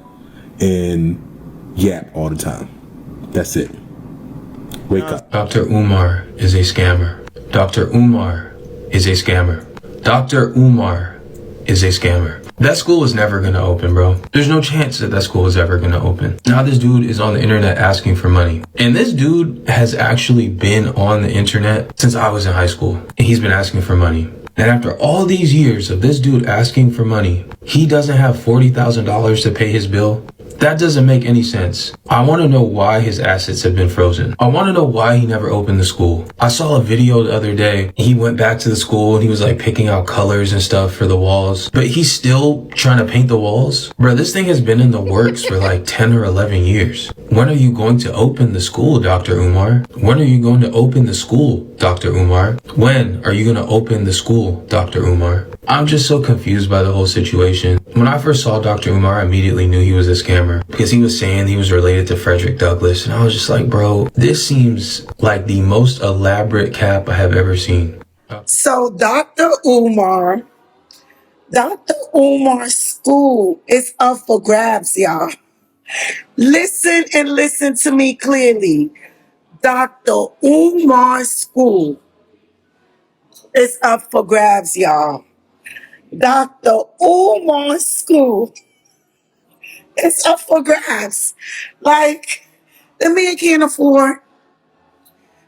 S11: and yap all the time. That's it. Wake up.
S12: Dr. Umar is a scammer. Dr. Umar is a scammer. Dr. Umar is a scammer. That school is never gonna open, bro. There's no chance that school is ever gonna open. Now this dude is on the internet asking for money. And this dude has actually been on the internet since I was in high school. And he's been asking for money. And after all these years of this dude asking for money, he doesn't have $40,000 to pay his bill. That doesn't make any sense. I want to know why his assets have been frozen. I want to know why he never opened the school. I saw a video the other day. He went back to the school and he was like picking out colors and stuff for the walls. But he's still trying to paint the walls? Bro, this thing has been in the works for like 10 or 11 years. When are you going to open the school, Dr. Umar? When are you going to open the school, Dr. Umar? When are you going to open the school, Dr. Umar? I'm just so confused by the whole situation. When I first saw Dr. Umar, I immediately knew he was a scammer because he was saying he was related to Frederick Douglass. And I was just like, bro, this seems like the most elaborate cap I have ever seen.
S13: So Dr. Umar's school is up for grabs, y'all. Listen and listen to me clearly. Dr. Umar's school is up for grabs, y'all. Dr. Umar's school is up for grabs. Like, the man can't afford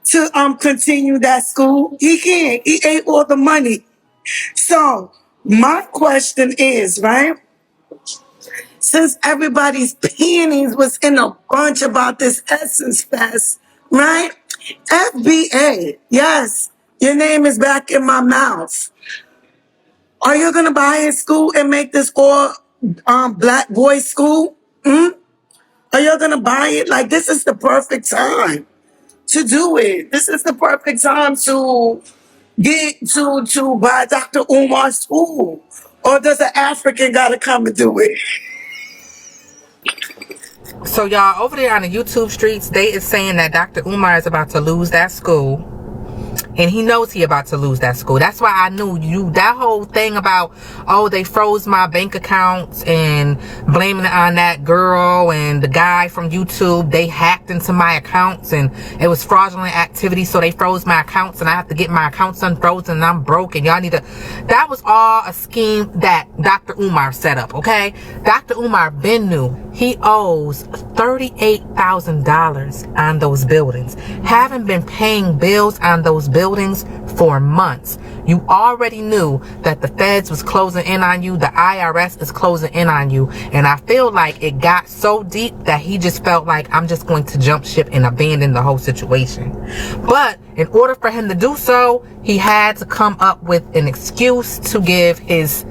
S13: to continue that school. He can't. He ate all the money. So my question is, right? Since everybody's panties was in a bunch about this Essence Fest, right? FBA, yes, your name is back in my mouth. Are you gonna buy his school and make this all black boy school? Are you gonna buy it? Like, this is the perfect time to do it. This is the perfect time to get to buy Dr. Umar's school. Or does an African gotta come and do it?
S14: So y'all, over there on the YouTube streets, they is saying that Dr. Umar is about to lose that school. And he knows he about to lose that school. That's why I knew that whole thing about, oh, they froze my bank accounts and blaming it on that girl and the guy from YouTube. They hacked into my accounts and it was fraudulent activity. So they froze my accounts and I have to get my accounts unfrozen and I'm broke and y'all need to. That was all a scheme that Dr. Umar set up, okay? Dr. Umar been knew he owes $38,000 on those buildings. Haven't been paying bills on those buildings for months. You already knew that the feds was closing in on you. The IRS is closing in on you. And I feel like it got so deep that he just felt like, I'm just going to jump ship and abandon the whole situation. But in order for him to do so, he had to come up with an excuse to give his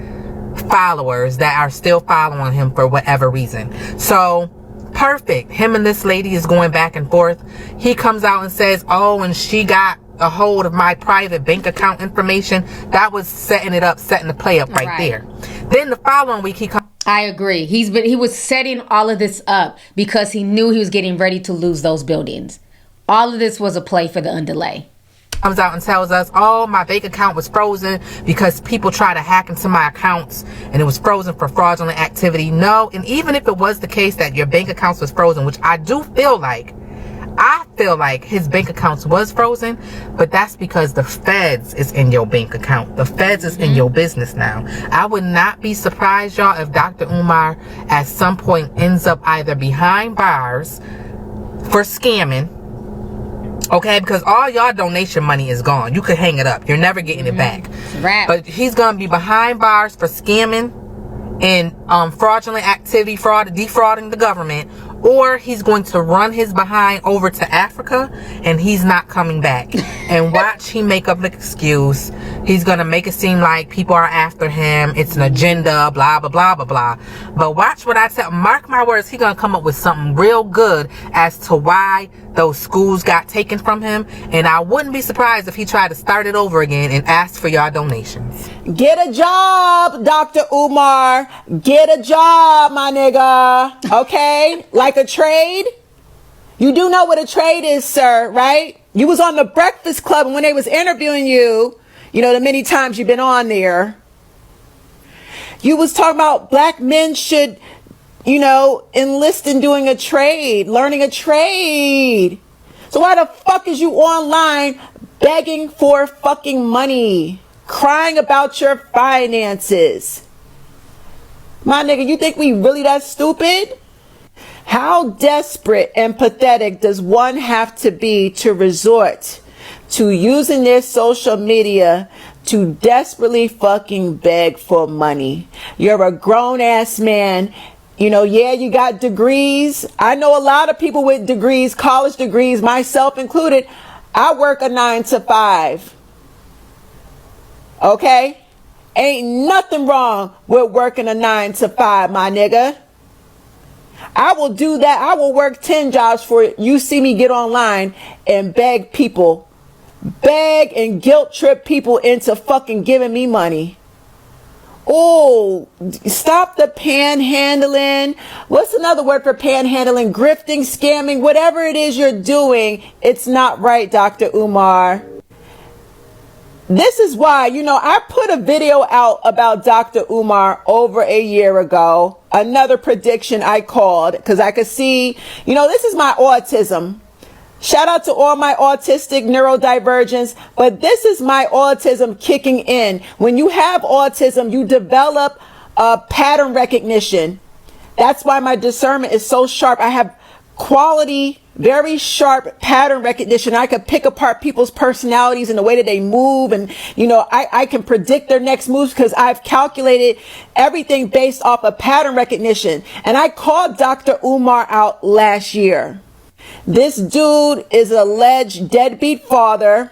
S14: followers that are still following him for whatever reason. So perfect. Him and this lady is going back and forth. He comes out and says, oh, and she got a hold of my private bank account information. That was setting the play up right there. Then the following week he comes.
S4: I agree. He was setting all of this up because he knew he was getting ready to lose those buildings. All of this was a play for the underlay.
S14: Comes out and tells us, oh, my bank account was frozen because people try to hack into my accounts and it was frozen for fraudulent activity. No, and even if it was the case that your bank accounts was frozen, which I feel like his bank accounts was frozen, but that's because the feds is in your bank account. The feds is in your business now. I would not be surprised, y'all, if Dr. Umar at some point ends up either behind bars for scamming. Okay, because all y'all donation money is gone. You could hang it up. You're never getting it back.
S4: Right.
S14: But he's going to be behind bars for scamming and fraudulent activity, defrauding the government, or he's going to run his behind over to Africa and he's not coming back. And watch he make up an excuse. He's going to make it seem like people are after him. It's an agenda, blah, blah, blah, blah, blah. But watch what I tell. Mark my words, he's going to come up with something real good as to why those schools got taken from him. And I wouldn't be surprised if he tried to start it over again and ask for y'all donations.
S15: Get a job, Dr. Umar. Get a job, my nigga. Okay? Like a trade. You do know what a trade is, sir, right? You was on the Breakfast Club, and when they was interviewing you, you know, the many times you've been on there, you was talking about black men should, you know, enlist in doing a trade, learning a trade. So why the fuck is you online begging for fucking money? crying about your finances. My nigga, you think we really that stupid? How desperate and pathetic does one have to be to resort to using their social media to desperately fucking beg for money? You're a grown-ass man. You know, yeah, you got degrees. I know a lot of people with degrees, college degrees, myself included. I work a 9 to 5. Okay? Ain't nothing wrong with working a 9 to 5, my nigga. I will do that. I will work 10 jobs for it. You see me get online and beg people, beg and guilt trip people into fucking giving me money. Oh, stop the panhandling. What's another word for panhandling? Grifting, scamming, whatever it is you're doing, it's not right, Dr. Umar. This is why, you know, I put a video out about Dr. Umar over a year ago. Another prediction I called because I could see, you know, this is my autism. Shout out to all my autistic neurodivergence, but this is my autism kicking in. When you have autism, you develop pattern recognition. That's why my discernment is so sharp. I have quality, very sharp pattern recognition. I can pick apart people's personalities and the way that they move. And, you know, I can predict their next moves because I've calculated everything based off of pattern recognition. And I called Dr. Umar out last year. This dude is an alleged deadbeat father.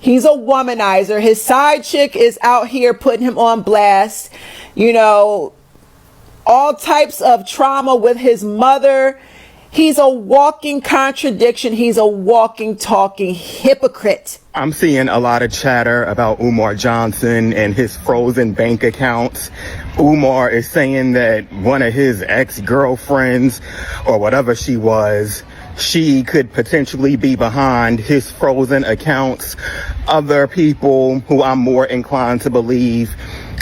S15: He's a womanizer. His side chick is out here putting him on blast. You know, all types of trauma with his mother. He's a walking contradiction. He's a walking, talking hypocrite.
S16: I'm seeing a lot of chatter about Umar Johnson and his frozen bank accounts. Umar is saying that one of his ex-girlfriends, or whatever she was, she could potentially be behind his frozen accounts. Other people who I'm more inclined to believe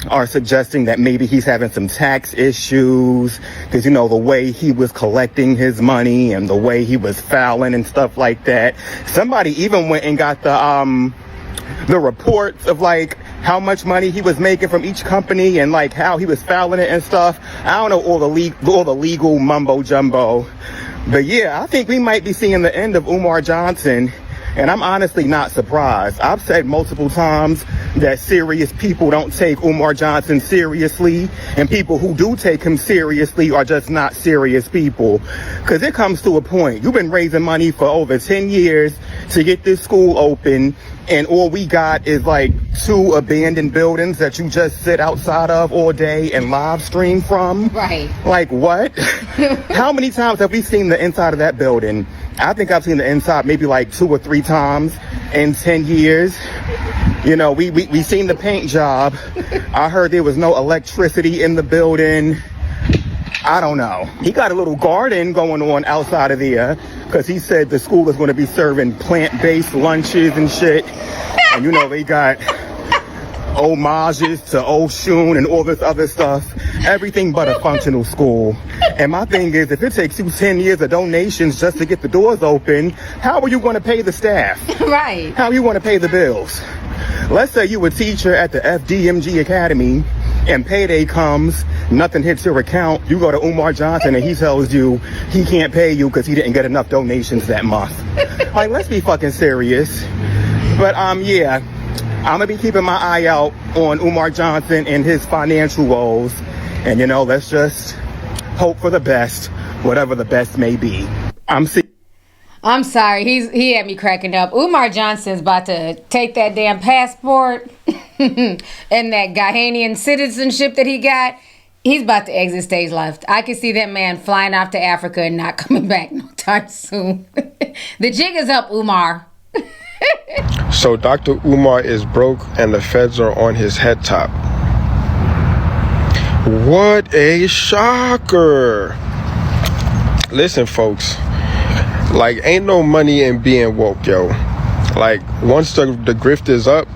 S16: are suggesting that maybe he's having some tax issues because, you know, the way he was collecting his money and the way he was fouling and stuff like that. Somebody even went and got the reports of like how much money he was making from each company and like how he was fouling it and stuff. I don't know all the legal mumbo jumbo, but yeah, I think we might be seeing the end of Umar Johnson. And I'm honestly not surprised. I've said multiple times that serious people don't take Umar Johnson seriously, and people who do take him seriously are just not serious people. Because it comes to a point, you've been raising money for over 10 years to get this school open, and all we got is like 2 abandoned buildings that you just sit outside of all day and live stream from.
S4: Right.
S16: Like what? How many times have we seen the inside of that building? I think I've seen the inside maybe like 2 or 3 times in 10 years. You know, we seen the paint job. I heard there was no electricity in the building. I don't know. He got a little garden going on outside of there because he said the school is going to be serving plant-based lunches and shit. And, you know, they got homages to Oshun and all this other stuff. Everything but a functional school. And my thing is, if it takes you 10 years of donations just to get the doors open, how are you going to pay the staff?
S4: Right.
S16: How are you going to pay the bills? Let's say you were a teacher at the FDMG Academy and payday comes, nothing hits your account. You go to Umar Johnson and he tells you he can't pay you because he didn't get enough donations that month. Like, let's be fucking serious. But yeah, I'm gonna be keeping my eye out on Umar Johnson and his financial woes. And, you know, let's just hope for the best, whatever the best may be. I'm
S4: sorry, he had me cracking up. Umar Johnson's about to take that damn passport and that Ghanaian citizenship that he got. He's about to exit stage left. I can see that man flying off to Africa and not coming back no time soon. The jig is up, Umar.
S17: So Dr. Umar is broke and the feds are on his head top. What a shocker. Listen, folks, like, ain't no money in being woke, yo. Like, once the grift is up,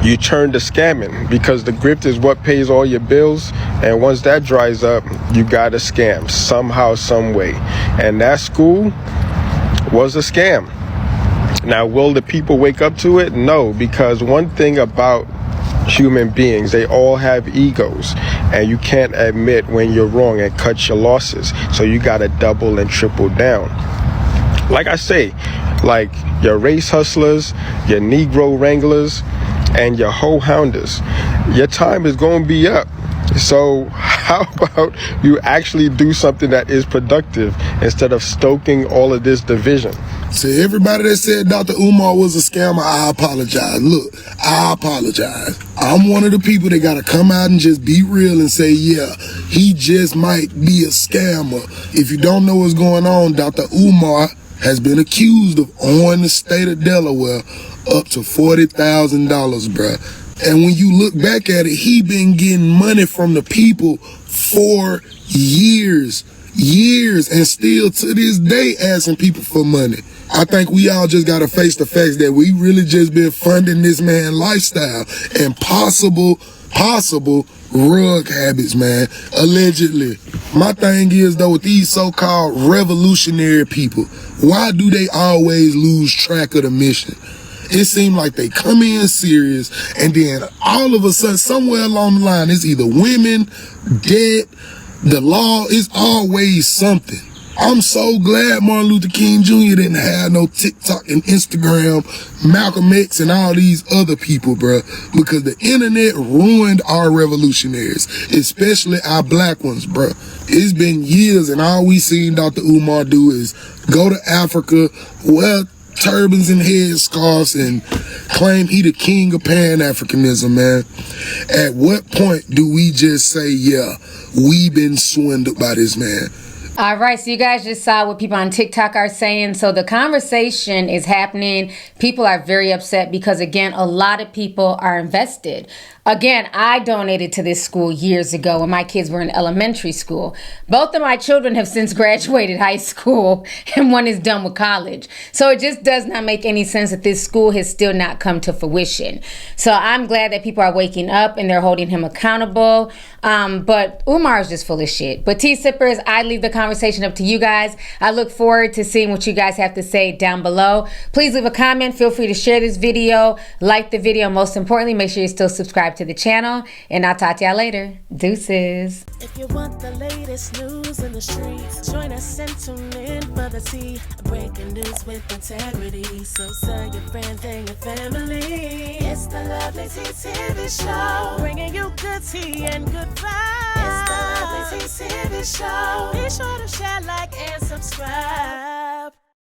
S17: you turn to scamming because the grift is what pays all your bills. And once that dries up, you gotta scam somehow, some way. And that school was a scam. Now, will the people wake up to it? No, because one thing about human beings, they all have egos, and you can't admit when you're wrong and cut your losses. So you got to double and triple down. Like I say, like your race hustlers, your Negro wranglers, and your hoe hounders, your time is going to be up. So how about you actually do something that is productive instead of stoking all of this division?
S18: To everybody that said Dr. Umar was a scammer, I apologize. Look, I apologize. I'm one of the people that got to come out and just be real and say, yeah, he just might be a scammer. If you don't know what's going on, Dr. Umar has been accused of owing the state of Delaware up to $40,000, bruh. And when you look back at it, he been getting money from the people for years, and still to this day asking people for money. I think we all just got to face the facts that we really just been funding this man lifestyle and possible rug habits, man, allegedly. My thing is, though, with these so-called revolutionary people, why do they always lose track of the mission? It seems like they come in serious, and then all of a sudden, somewhere along the line, it's either women, debt, the law, it's always something. I'm so glad Martin Luther King Jr. didn't have no TikTok and Instagram, Malcolm X and all these other people, bruh, because the internet ruined our revolutionaries, especially our black ones, bruh. It's been years, and all we seen Dr. Umar do is go to Africa, wear turbans and headscarves, and claim he the king of Pan-Africanism, man. At what point do we just say, yeah, we been swindled by this man?
S4: All right, so you guys just saw what people on TikTok are saying. So the conversation is happening. People are very upset because, again, a lot of people are invested. Again, I donated to this school years ago when my kids were in elementary school. Both of my children have since graduated high school, and one is done with college. So it just does not make any sense that this school has still not come to fruition. So I'm glad that people are waking up and they're holding him accountable. But Umar is just full of shit. But T-Sippers, I leave the conversation up to you guys. I look forward to seeing what you guys have to say down below. Please leave a comment. Feel free to share this video, like the video. Most importantly, make sure you still subscribe to the channel, and I'll talk to y'all later. Deuces.
S3: If you want the latest news in the streets, join us and tune in for the tea. Breaking news with integrity. So tell your friends and your family. It's the Lovelyti TV show, bringing you good tea and good vibes. It's the Lovelyti TV show. Be sure to share, like, and subscribe.